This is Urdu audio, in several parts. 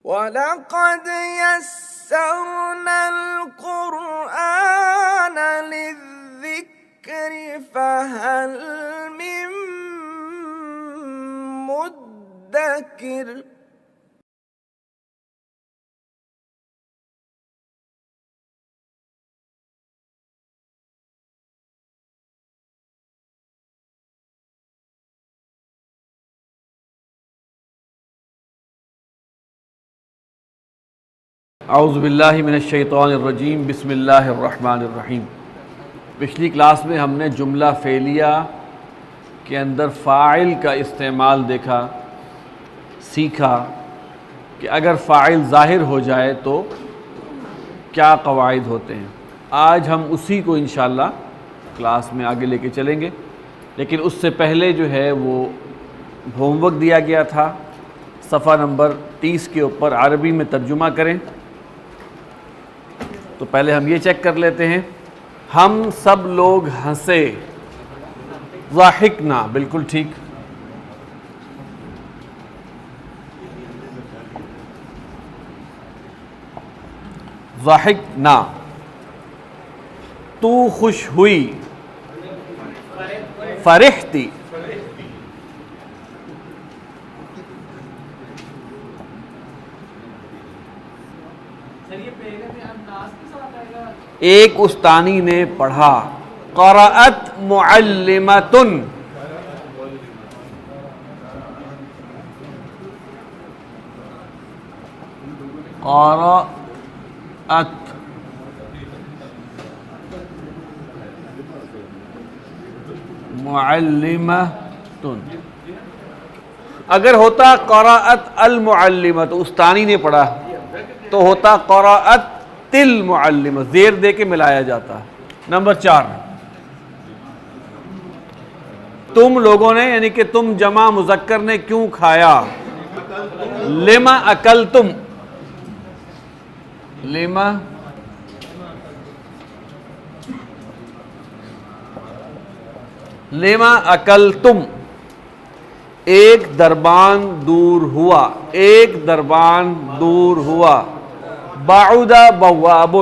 وَلَقَدْ يَسَّرْنَا الْقُرْآنَ لِلذِّكْرِ فَهَلْ مِن مُّدَّكِرٍ۔ اعوذ باللہ من الشیطان الرجیم، بسم اللہ الرحمن الرحیم۔ پچھلی کلاس میں ہم نے جملہ فعلیہ کے اندر فاعل کا استعمال دیکھا، سیکھا کہ اگر فاعل ظاہر ہو جائے تو کیا قواعد ہوتے ہیں۔ آج ہم اسی کو انشاءاللہ کلاس میں آگے لے کے چلیں گے، لیکن اس سے پہلے جو ہے وہ ہوم ورک دیا گیا تھا، صفحہ نمبر 30 کے اوپر عربی میں ترجمہ کریں۔ تو پہلے ہم یہ چیک کر لیتے ہیں، ہم سب لوگ ہنسے، ضاحکنا، بالکل ٹھیک۔ ضاحکنا۔ تو خوش ہوئی، فرحتی۔ ایک استانی نے پڑھا، قرأت معلمۃ۔ قرأت معلمۃ۔ اگر ہوتا قرأت المعلمۃ، استانی نے پڑھا، تو ہوتا قرأت المعلمہ، زیر دے کے ملایا جاتا۔ نمبر 4، تم لوگوں نے، یعنی کہ تم جمع مذکر نے کیوں کھایا؟ لما اکلتم، لما اکلتم۔ ایک دربان دور ہوا، ایک دربان دور ہوا۔ بعد بواب۔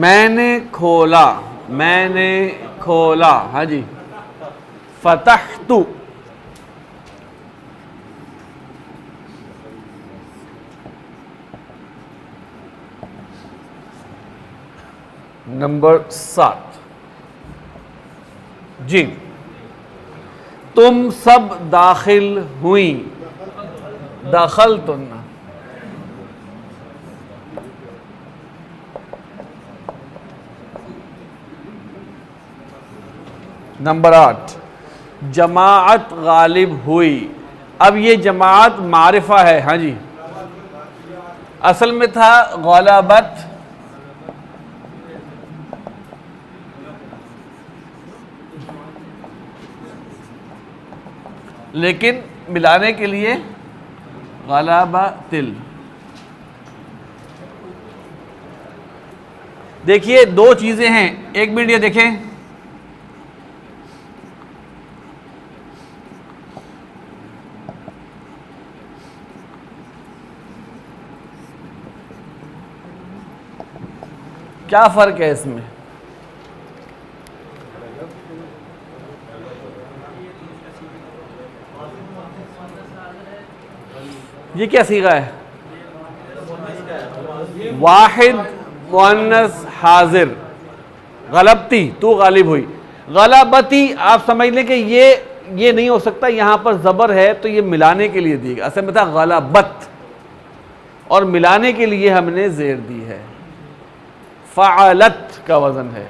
میں نے کھولا، میں نے کھولا، ہاں جی، فتحت۔ نمبر 7، جی، تم سب داخل ہوئیں، دخلتن۔ نمبر 8، جماعت غالب ہوئی۔ اب یہ جماعت معرفہ ہے، ہاں جی، اصل میں تھا غلبت، لیکن ملانے کے لیے غلبت۔ دیکھیے دو چیزیں ہیں، ایک منٹ یہ دیکھیں، کیا فرق ہے اس میں؟ یہ کیا صیغہ ہے؟ واحد مؤنث حاضر، غلبتی، تو غالب ہوئی۔ غلبتی آپ سمجھ لیں کہ یہ نہیں ہو سکتا، یہاں پر زبر ہے تو یہ ملانے کے لیے دی گئی، اصل میں تھا غلبت، اور ملانے کے لیے ہم نے زیر دی ہے۔ فعلت کا وزن ہے،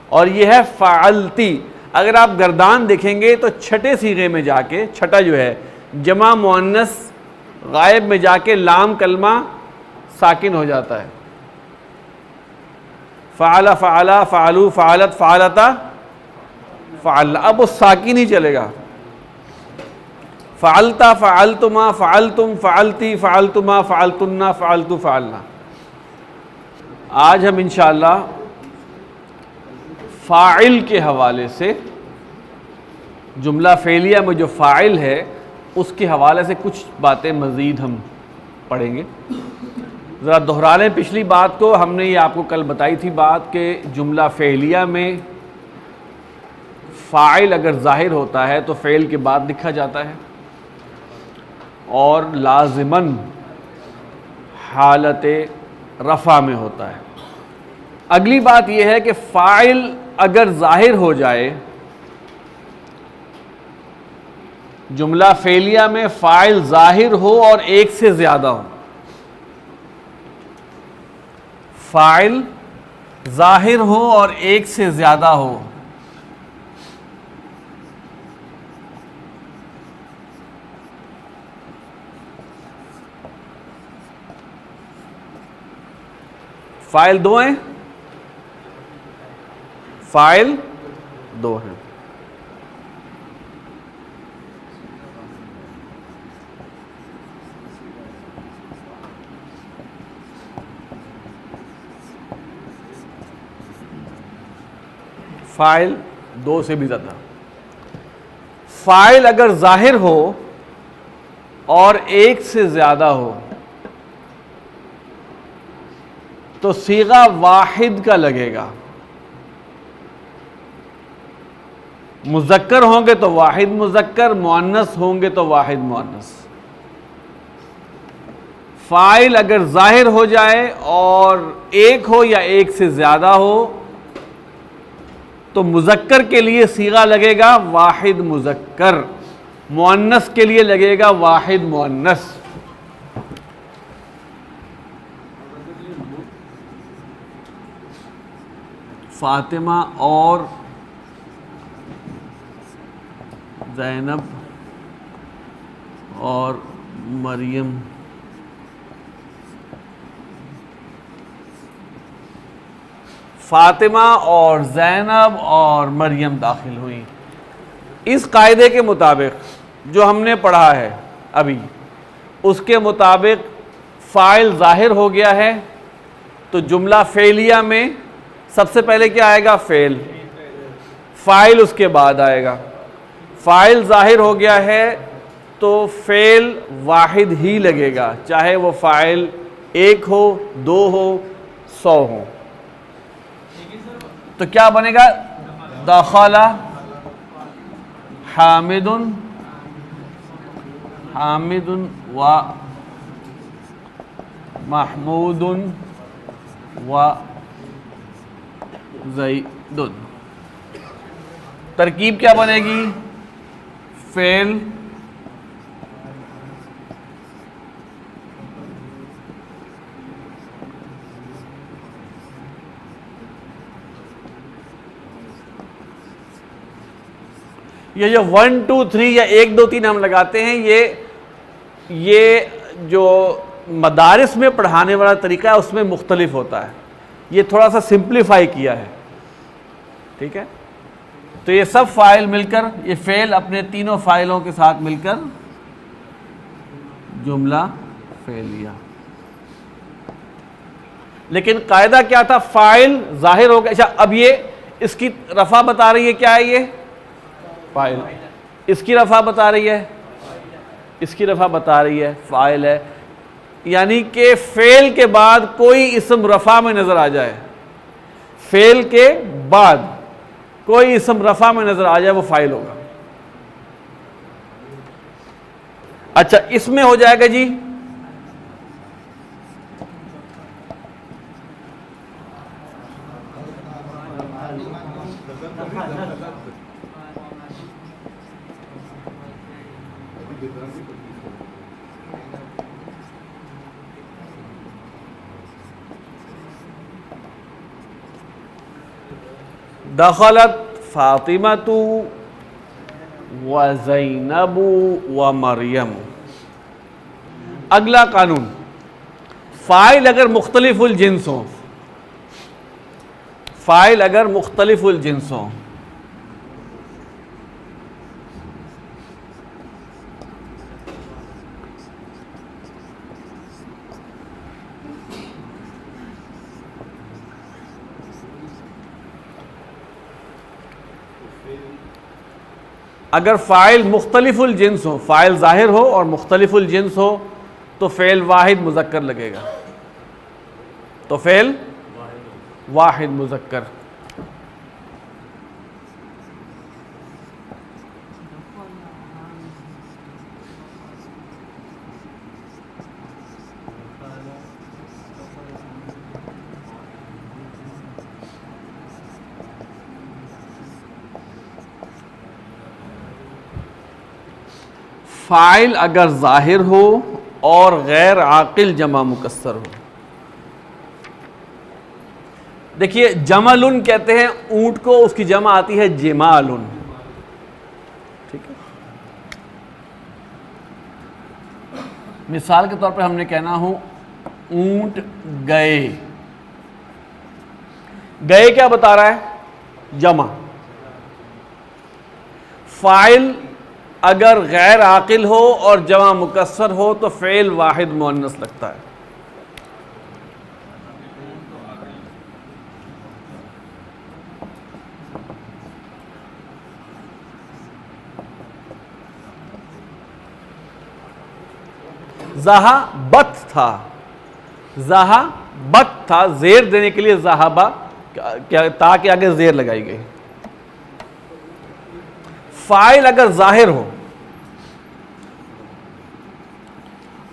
اور یہ ہے فعلتی۔ اگر آپ گردان دیکھیں گے تو چھٹے صیغے میں جا کے، چھٹا جو ہے جمع مؤنث غائب میں جا کے لام کلمہ ساکن ہو جاتا ہے۔ فعل، فعلا، فعلو، فعلت، فعلتا، فعل، اب وہ ساکن ہی چلے گا۔ فعلتا، فعلتما، فعلتم، فعلتی، فعلتما، فعلتنا، فعلتو، فعلنا۔ آج ہم انشاءاللہ فاعل کے حوالے سے، جملہ فعلیہ میں جو فاعل ہے اس کے حوالے سے کچھ باتیں مزید ہم پڑھیں گے۔ ذرا دہرا لیں پچھلی بات کو، ہم نے یہ آپ کو کل بتائی تھی بات کہ جملہ فعلیہ میں فاعل اگر ظاہر ہوتا ہے تو فعل کے بعد لکھا جاتا ہے، اور لازماً حالت رفع میں ہوتا ہے۔ اگلی بات یہ ہے کہ فاعل اگر ظاہر ہو جائے، جملہ فعلیہ میں فاعل ظاہر ہو اور ایک سے زیادہ ہو، فاعل ظاہر ہو اور ایک سے زیادہ ہو، فاعل دو ہیں، فاعل دو ہیں۔ فاعل دو سے بھی زیادہ۔ فاعل اگر ظاہر ہو اور ایک سے زیادہ ہو تو صیغہ واحد کا لگے گا، مذکر ہوں گے تو واحد مذکر، مؤنث ہوں گے تو واحد مؤنث۔ فاعل اگر ظاہر ہو جائے اور ایک ہو یا ایک سے زیادہ ہو تو مذکر کے لیے صیغہ لگے گا واحد مذکر، مؤنث کے لیے لگے گا واحد مؤنث۔ فاطمہ اور زینب اور مریم فاطمہ اور زینب اور مریم داخل ہوئیں۔ اس قاعدے کے مطابق جو ہم نے پڑھا ہے ابھی، اس کے مطابق فاعل ظاہر ہو گیا ہے تو جملہ فعلیہ میں سب سے پہلے کیا آئے گا؟ فعل، فاعل اس کے بعد آئے گا۔ فاعل ظاہر ہو گیا ہے تو فعل واحد ہی لگے گا، چاہے وہ فاعل ایک ہو، دو ہو، 100 ہو۔ تو کیا بنے گا؟ دخل حامد، حامد و محمود و زید۔ ترکیب کیا بنے گی؟ فعل یہ جو 1 2 3 یا 1 2 3 ہم لگاتے ہیں، یہ جو مدارس میں پڑھانے والا طریقہ ہے اس میں مختلف ہوتا ہے، یہ تھوڑا سا سمپلیفائی کیا ہے، ٹھیک ہے؟ تو یہ سب فاعل مل کر، یہ فعل اپنے تینوں فاعلوں کے ساتھ مل کر جملہ فعلیہ۔ لیکن قاعدہ کیا تھا؟ فاعل ظاہر ہو گیا۔ اچھا، اب یہ اس کی رفع بتا رہی ہے، کیا ہے یہ؟ فاعل۔ اس کی رفع بتا رہی ہے، اس کی رفع بتا رہی ہے فاعل ہے، یعنی کہ فعل کے بعد کوئی اسم رفع میں نظر آ جائے، فعل کے بعد کوئی اسم رفع میں نظر آ جائے وہ فاعل ہوگا۔ اچھا، اس میں ہو جائے گا جی دخلت فاطمۃ و زینب و مریم۔ اگلا قانون، فاعل اگر مختلف الجنس ہوں، فاعل اگر مختلف الجنس ہوں، اگر فاعل مختلف الجنس ہو، فاعل ظاہر ہو اور مختلف الجنس ہو تو فعل واحد مذکر لگے گا، تو فعل واحد مذکر. فاعل اگر ظاہر ہو اور غیر عاقل جمع مکسر ہو. دیکھیے جملن کہتے ہیں اونٹ کو، اس کی جمع آتی ہے جمالن. ٹھیک ہے، مثال کے طور پر ہم نے کہنا ہو اونٹ گئے. گئے کیا بتا رہا ہے؟ جمع. فاعل اگر غیر عاقل ہو اور جمع مکسر ہو تو فعل واحد مؤنث لگتا ہے. ذہبت تھا، ذہبت تھا، زیر دینے کے لیے ذہبہ تاکہ آگے زیر لگائی گئی. فاعل اگر ظاہر ہو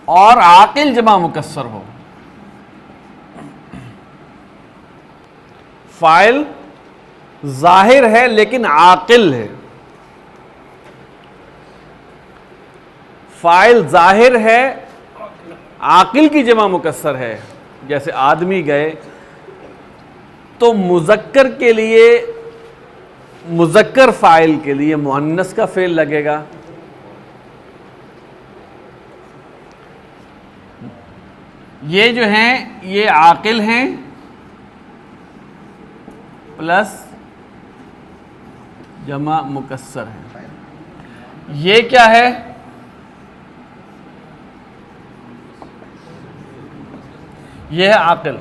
اور عاقل جمع مکسر ہو، فاعل ظاہر ہے لیکن عاقل ہے، فاعل ظاہر ہے عاقل کی جمع مکسر ہے، جیسے آدمی گئے، تو مذکر کے لیے، مذکر فاعل کے لیے مؤنث کا فعل لگے گا. یہ جو ہیں یہ عاقل ہیں پلس جمع مکسر ہے. یہ کیا ہے؟ یہ ہے عاقل.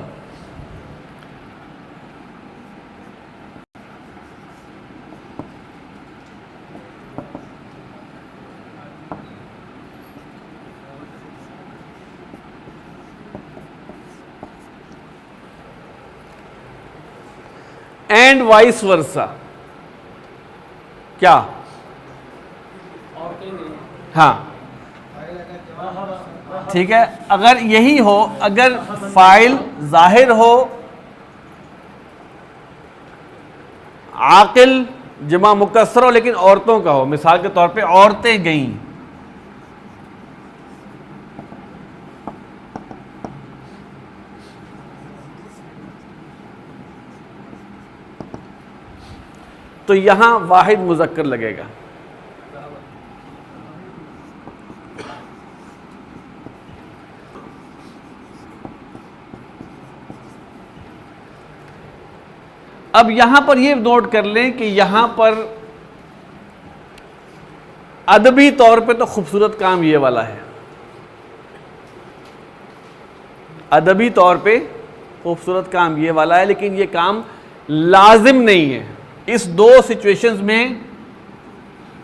And vice versa. کیا؟ ہاں ٹھیک ہے، اگر یہی ہو، اگر فاعل ظاہر ہو، عاقل جمع مکسر ہو لیکن عورتوں کا ہو، مثال کے طور پہ عورتیں گئیں، تو یہاں واحد مذکر لگے گا. اب یہاں پر یہ نوٹ کر لیں کہ یہاں پر ادبی طور پہ تو خوبصورت کام یہ والا ہے، ادبی طور پہ خوبصورت کام یہ والا ہے، لیکن یہ کام لازم نہیں ہے. اس دو سچویشنز میں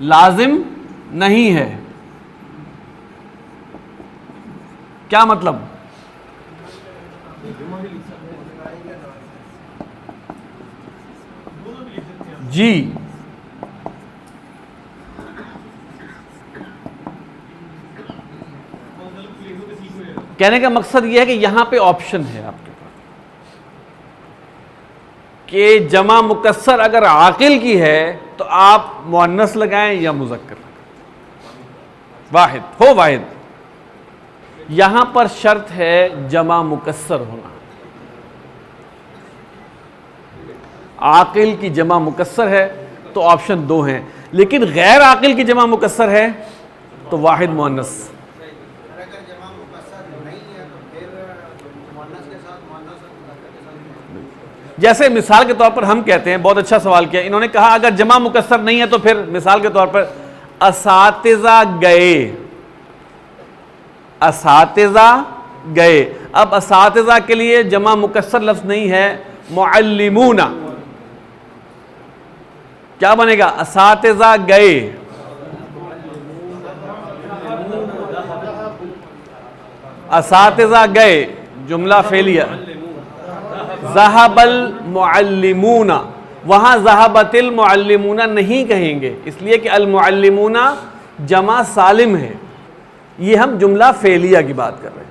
لازم نہیں ہے. کیا مطلب؟ جی کہنے کا مقصد یہ ہے کہ یہاں پہ آپشن ہے آپ کے پاس کہ جمع مکسر اگر عاقل کی ہے تو آپ مؤنث لگائیں یا مذکر لگائیں، واحد ہو واحد. یہاں پر شرط ہے جمع مکسر ہونا. عاقل کی جمع مکسر ہے تو آپشن دو ہیں، لیکن غیر عاقل کی جمع مکسر ہے تو واحد مؤنث. جیسے مثال کے طور پر ہم کہتے ہیں، بہت اچھا سوال کیا انہوں نے، کہا اگر جمع مکسر نہیں ہے تو پھر مثال کے طور پر اساتذہ گئے، اساتذہ گئے. اب اساتذہ کے لیے جمع مکسر لفظ نہیں ہے، معلمون. کیا بنے گا؟ اساتذہ گئے. اساتذہ گئے، جملہ فعلیہ. ذہب المعلمون، وہاں ذہبت المعلمون نہیں کہیں گے، اس لیے کہ المعلمون جمع سالم ہے. یہ ہم جملہ فعلیہ کی بات کر رہے ہیں.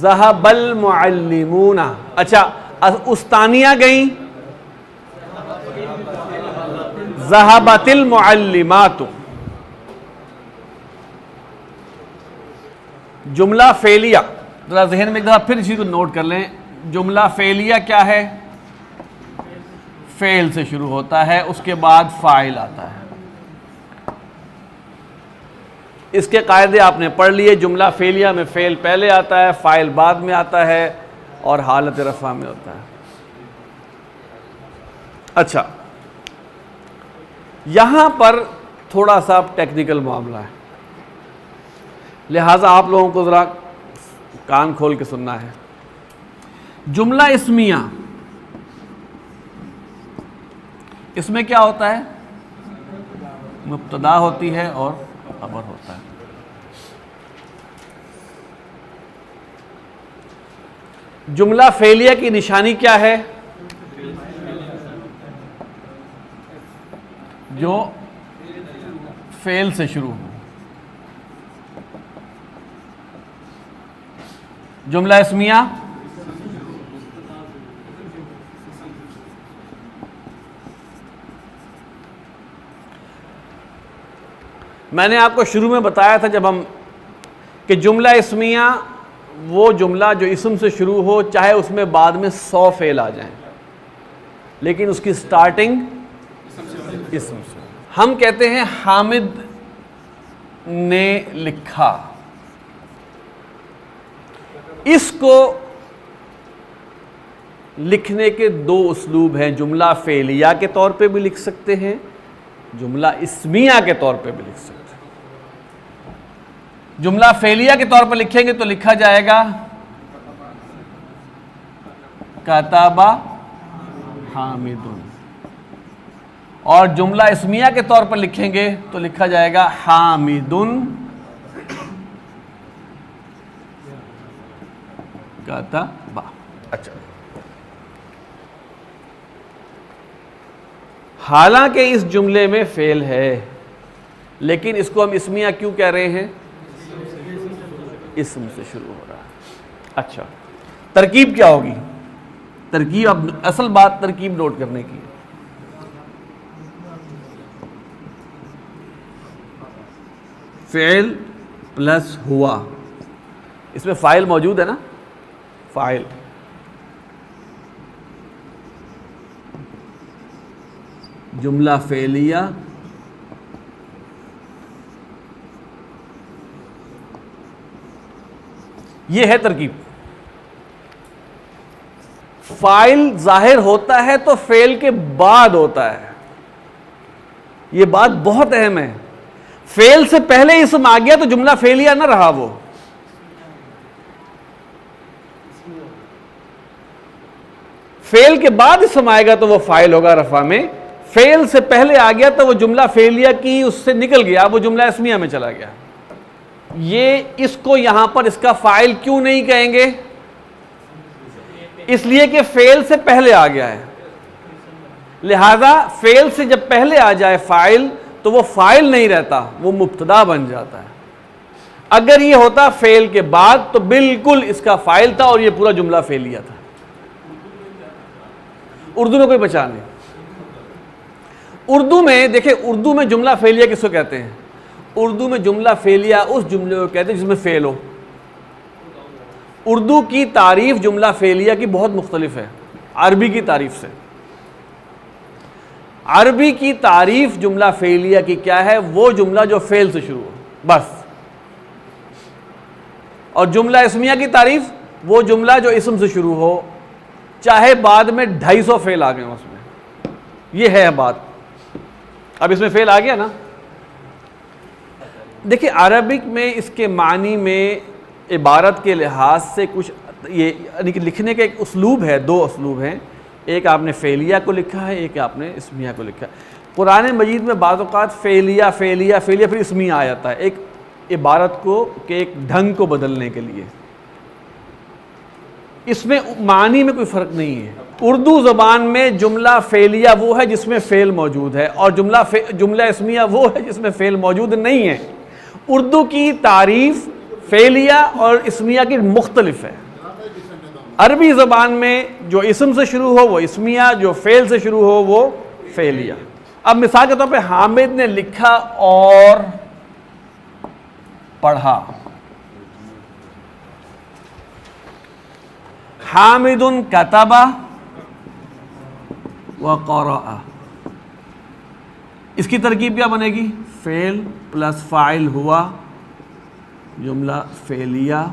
ذہب المعلمون. اچھا استانیہ گئیں، ذہبت المعلمات. جملہ فعلیہ ذرا ذہن میں ایک دفعہ پھر اسی کو نوٹ کر لیں. جملہ فعلیہ کیا ہے؟ فعل سے شروع ہوتا ہے، اس کے بعد فاعل آتا ہے. اس کے قاعدے آپ نے پڑھ لیے. جملہ فعلیہ میں فعل پہلے آتا ہے، فاعل بعد میں آتا ہے اور حالت رفع میں ہوتا ہے. اچھا یہاں پر تھوڑا سا ٹیکنیکل معاملہ ہے، لہٰذا آپ لوگوں کو ذرا کان کھول کے سننا ہے. جملہ اسمیہ، اس میں کیا ہوتا ہے؟ مبتدا ہوتی ہے اور خبر ہوتا ہے. جملہ فعلیہ کی نشانی کیا ہے؟ جو فعل سے شروع ہو. جملہ اسمیہ میں نے آپ کو شروع میں بتایا تھا جب ہم کہ جملہ اسمیہ وہ جملہ جو اسم سے شروع ہو، چاہے اس میں بعد میں 100 فعل آ جائیں، لیکن اس کی سٹارٹنگ اسم سے. ہم کہتے ہیں حامد نے لکھا. اس کو لکھنے کے 2 اسلوب ہیں. جملہ فعلیہ کے طور پہ بھی لکھ سکتے ہیں، جملہ اسمیہ کے طور پہ بھی لکھ سکتے ہیں. جملہ فعلیہ کے طور پر لکھیں گے تو لکھا جائے گا کتب حامد، اور جملہ اسمیہ کے طور پر لکھیں گے تو لکھا جائے گا حامد کتب. اچھا حالانکہ اس جملے میں فعل ہے، لیکن اس کو ہم اسمیہ کیوں کہہ رہے ہیں؟ اسم سے شروع ہو رہا ہے. اچھا ترکیب کیا ہوگی؟ ترکیب، اب اصل بات ترکیب نوٹ کرنے کی. فعل پلس ہوا، اس میں فاعل موجود ہے نا، فاعل. جملہ فعلیہ یہ ہے ترکیب. فاعل ظاہر ہوتا ہے تو فعل کے بعد ہوتا ہے. یہ بات بہت اہم ہے. فعل سے پہلے اسم آ گیا تو جملہ فعلیہ نہ رہا. وہ فعل کے بعد اسم آئے گا تو وہ فاعل ہوگا رفع میں. فعل سے پہلے آ گیا تو وہ جملہ فعلیہ کی اس سے نکل گیا، وہ جملہ اسمیہ میں چلا گیا. یہ اس کو یہاں پر اس کا فاعل کیوں نہیں کہیں گے؟ اس لیے کہ فعل سے پہلے آ گیا ہے. لہذا فعل سے جب پہلے آ جائے فاعل تو وہ فاعل نہیں رہتا، وہ مبتدا بن جاتا ہے. اگر یہ ہوتا فعل کے بعد تو بالکل اس کا فاعل تھا اور یہ پورا جملہ فعلیہ تھا. اردو میں کوئی پہچان نہیں. اردو میں دیکھیں، اردو میں جملہ فعلیہ کس کو کہتے ہیں؟ اردو میں جملہ فعلیہ اس جملے کو کہتے ہیں جس میں فعل ہو. اردو کی تعریف جملہ فعلیہ کی بہت مختلف ہے عربی کی تعریف سے. عربی کی تعریف جملہ فعلیہ کی کیا ہے؟ وہ جملہ جو فعل سے شروع ہو بس. اور جملہ اسمیہ کی تعریف وہ جملہ جو اسم سے شروع ہو، چاہے بعد میں 250 فعل آ گئے اس میں. یہ ہے بات. اب اس میں فعل آ گیا نا. دیکھیں عربک میں اس کے معنی میں عبارت کے لحاظ سے کچھ یہ لکھنے کا ایک اسلوب ہے، 2 اسلوب ہیں. ایک آپ نے فعلیہ کو لکھا ہے، ایک آپ نے اسمیہ کو لکھا ہے. قرآن مجید میں بعض اوقات فعلیہ پھر اسمیہ آ جاتا ہے ایک عبارت کو کہ ایک ڈھنگ کو بدلنے کے لیے. اس میں معنی میں کوئی فرق نہیں ہے. اردو زبان میں جملہ فعلیہ وہ ہے جس میں فعل موجود ہے اور جملہ اسمیہ وہ ہے جس میں فعل موجود نہیں ہے. اردو کی تعریف فعلیہ اور اسمیہ کی مختلف ہے. عربی زبان میں جو اسم سے شروع ہو وہ اسمیہ، جو فعل سے شروع ہو وہ فعلیہ. اب مثال کے طور پہ حامد نے لکھا اور پڑھا. حامد کتب وقرأ. اس کی ترکیب کیا بنے گی؟ فعل پلس فاعل ہوا، جملہ فعلیہ.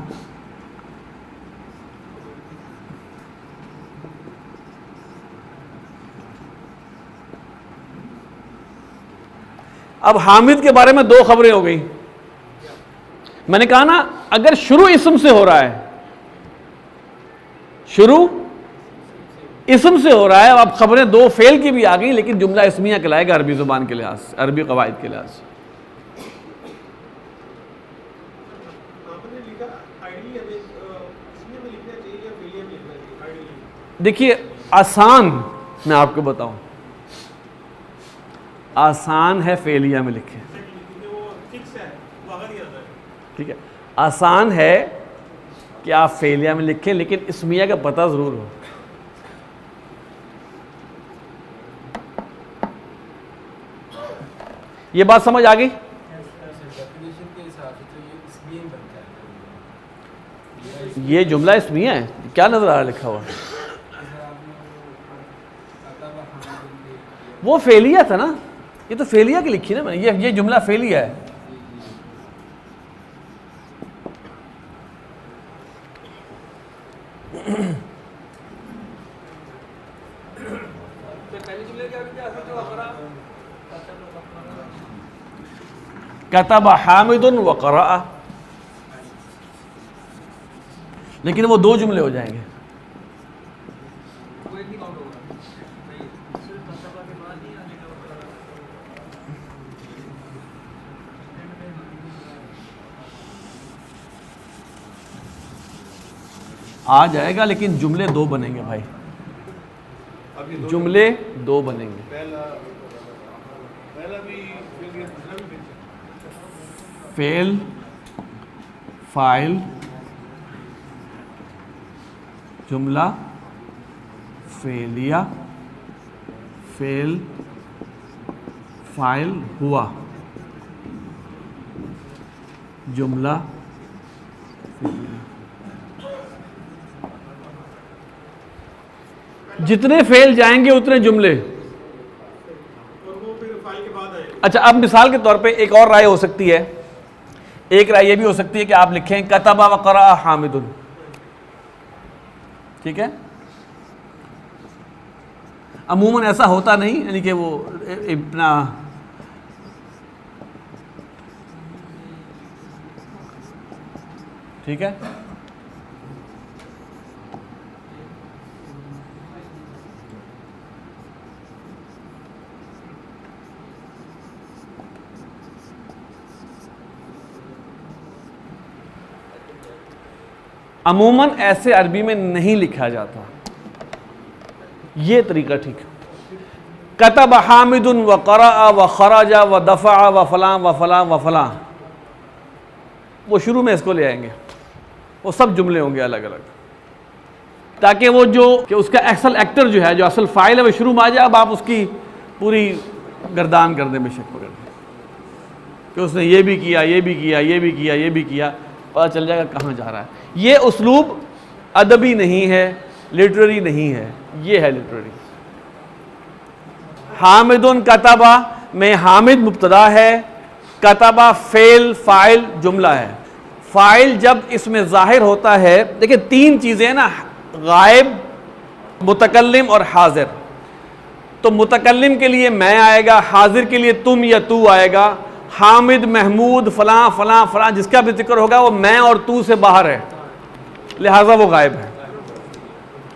اب حامد کے بارے میں دو خبریں ہو گئی. میں نے کہا نا اگر شروع اسم سے ہو رہا ہے، شروع اسم سے ہو رہا ہے، اب خبریں دو فعل کی بھی آ گئی لیکن جملہ اسمیہ کہلائے گا عربی زبان کے لحاظ سے، عربی قواعد کے لحاظ سے. دیکھیے آسان میں آپ کو بتاؤں، آسان ہے فعلیہ میں لکھیں. ٹھیک ہے، آسان ہے کہ آپ فعلیہ میں لکھیں لیکن اسمیہ کا پتہ ضرور ہو. یہ بات سمجھ آ گئی؟ یہ جملہ اسمیہ ہے. کیا نظر آ رہا لکھا ہوا؟ وہ فعلیہ تھا نا، یہ تو فعلیہ کی لکھی نا میں نے. یہ جملہ فعلیہ ہے. کتب حامد وقرأ، لیکن وہ دو جملے ہو جائیں گے. آ جائے گا لیکن جملے دو بنیں گے بھائی، جملے دو بنیں گے. فعل فاعل جملہ فعلیہ، فعل فاعل ہوا، جملہ جتنے فعل جائیں گے اتنے جملے. اچھا اب مثال کے طور پہ ایک اور رائے ہو سکتی ہے، ایک رائے یہ بھی ہو سکتی ہے کہ آپ لکھیں کتب وقرأ حامد. ٹھیک ہے، عموماً ایسا ہوتا نہیں، یعنی کہ وہ اپنا ٹھیک ہے. عموماً ایسے عربی میں نہیں لکھا جاتا، یہ طریقہ ٹھیک ہے. کتب حامد وقرأ وخرج ودفع وفلاں وفلاں وفلاں، وہ شروع میں اس کو لے آئیں گے، وہ سب جملے ہوں گے الگ الگ، تاکہ وہ جو کہ اس کا اصل ایکٹر جو ہے، جو اصل فاعل ہے، وہ شروع میں آ جائے. اب آپ اس کی پوری گردان کر دیں، بے شک پکڑ دیں کہ اس نے یہ بھی کیا، یہ بھی کیا، یہ بھی کیا، یہ بھی کیا، پتہ چل جائے گا کہاں جا رہا ہے. یہ اسلوب ادبی نہیں ہے، لٹریری نہیں ہے، یہ ہے لٹریری. حامد کتب میں حامد مبتدا ہے، کتب فعل فاعل جملہ ہے. فاعل جب اس میں ظاہر ہوتا ہے، دیکھیں تین چیزیں نا، غائب، متکلم اور حاضر. تو متکلم کے لیے میں آئے گا، حاضر کے لیے تم یا تو آئے گا. حامد، محمود، فلاں فلاں فلاں جس کا بھی ذکر ہوگا وہ میں اور تو سے باہر ہے، لہٰذا وہ غائب ہے.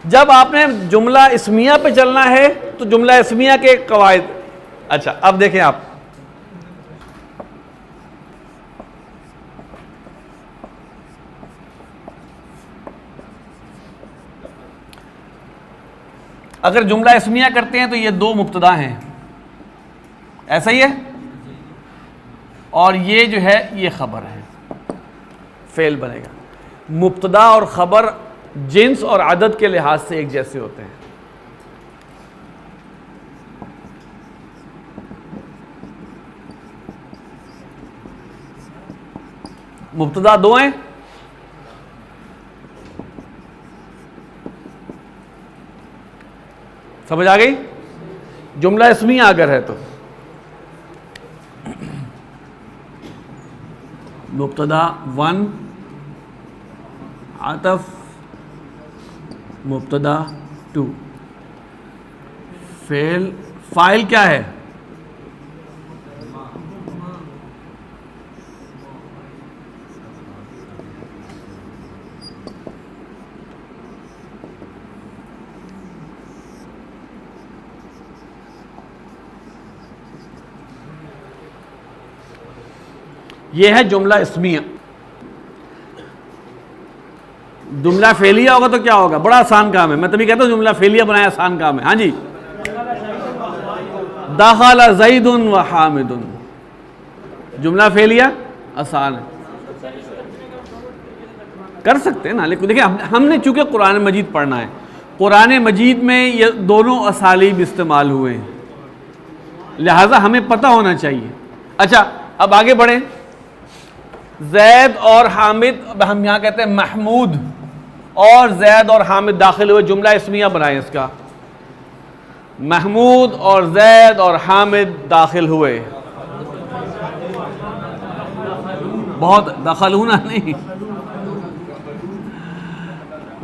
جب آپ نے جملہ اسمیہ پہ چلنا ہے تو جملہ اسمیہ کے قواعد اچھا اب دیکھیں آپ، اگر جملہ اسمیہ کرتے ہیں تو یہ دو مبتدا ہیں، ایسا ہی ہے، اور یہ جو ہے یہ خبر ہے، فعل بنے گا۔ مبتدا اور خبر جنس اور عدد کے لحاظ سے ایک جیسے ہوتے ہیں۔ مبتدا دو ہیں، سمجھ آ گئی؟ جملہ اسمیہ اگر ہے تو مبتدا 1 عطف مبتدا 2، فاعل کیا ہے؟ یہ ہے جملہ اسمیہ۔ جملہ فعلیہ ہوگا تو کیا ہوگا؟ بڑا آسان کام ہے، میں تبھی کہتا ہوں جملہ فعلیہ بنایا آسان کام ہے۔ ہاں جی، دخل زید و حامد، جملہ فعلیہ آسان ہے، کر سکتے ہیں نا، لیکن دیکھیں ہم نے چونکہ قرآن مجید پڑھنا ہے، قرآن مجید میں یہ دونوں اسالیب استعمال ہوئے ہیں، لہٰذا ہمیں پتہ ہونا چاہیے۔ اچھا اب آگے بڑھیں، زید اور حامد، ہم یہاں کہتے ہیں محمود اور زید اور حامد داخل ہوئے، جملہ اسمیہ بنائیں اس کا، محمود اور زید اور حامد داخل ہوئے، بہت دخلون نہیں،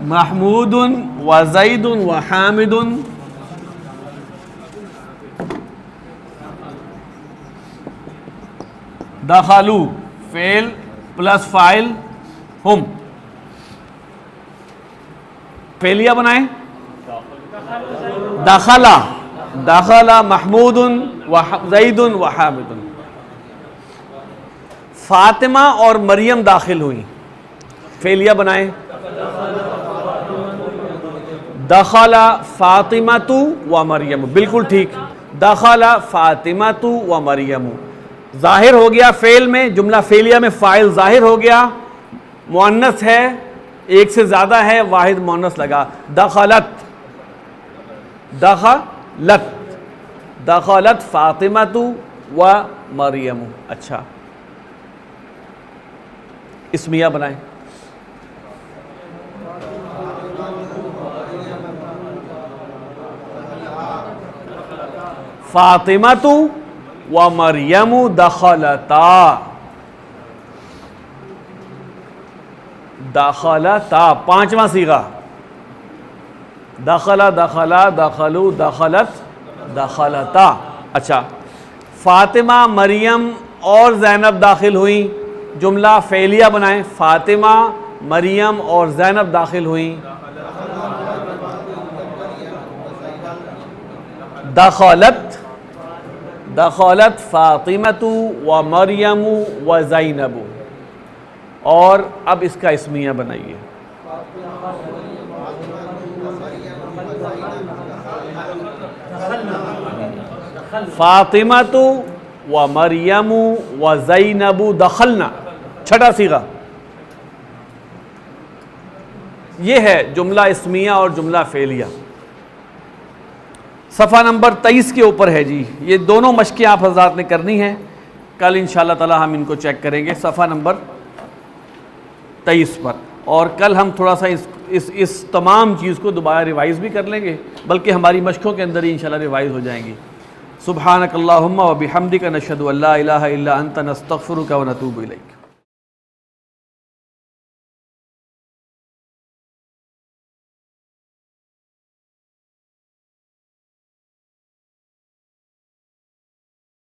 محمود و زید و حامد، دخلوا فعل پلس فاعل ہم، فعلیہ بنائیں، دخل محمود و زید و حامد، فاطمہ اور مریم داخل ہوئیں، فعلیہ بنائیں، دخل فاطمۃ و مریم، بالکل ٹھیک، دخل فاطمۃ و مریم، ظاہر ہو گیا فعل میں، جملہ فعلیہ میں فاعل ظاہر ہو گیا، مؤنث ہے، ایک سے زیادہ ہے، واحد مؤنث لگا، دخلت فاطمۃ و مریم۔ اچھا اسمیہ بنائیں، فاطمۃ و مریم دخلتا، پانچواں صیغہ، دخلا دخلوا دخلت دخلتا۔ اچھا فاطمہ مریم اور زینب داخل ہوئیں، جملہ فعلیہ بنائیں، فاطمہ مریم اور زینب داخل ہوئیں، دخلت فاطمۃ و مریم و زینب، اور اب اس کا اسمیہ بنائیے، فاطمۃ و مریم و زینب دخلنا، چھٹا صیغہ۔ یہ ہے جملہ اسمیہ اور جملہ فعلیہ۔ صفحہ نمبر 23 کے اوپر ہے جی، یہ دونوں مشقیں آپ حضرات نے کرنی ہیں، کل انشاءاللہ تعالی ہم ان کو چیک کریں گے صفحہ نمبر 23 پر، اور کل ہم تھوڑا سا اس تمام چیز کو دوبارہ ریوائز بھی کر لیں گے، بلکہ ہماری مشقوں کے اندر ہی انشاءاللہ ریوائز ہو جائیں گی۔ سبحانک اللہم و بحمدک، نشہد ان لا الہ الا انت، نستغفرک و نتوب الیک۔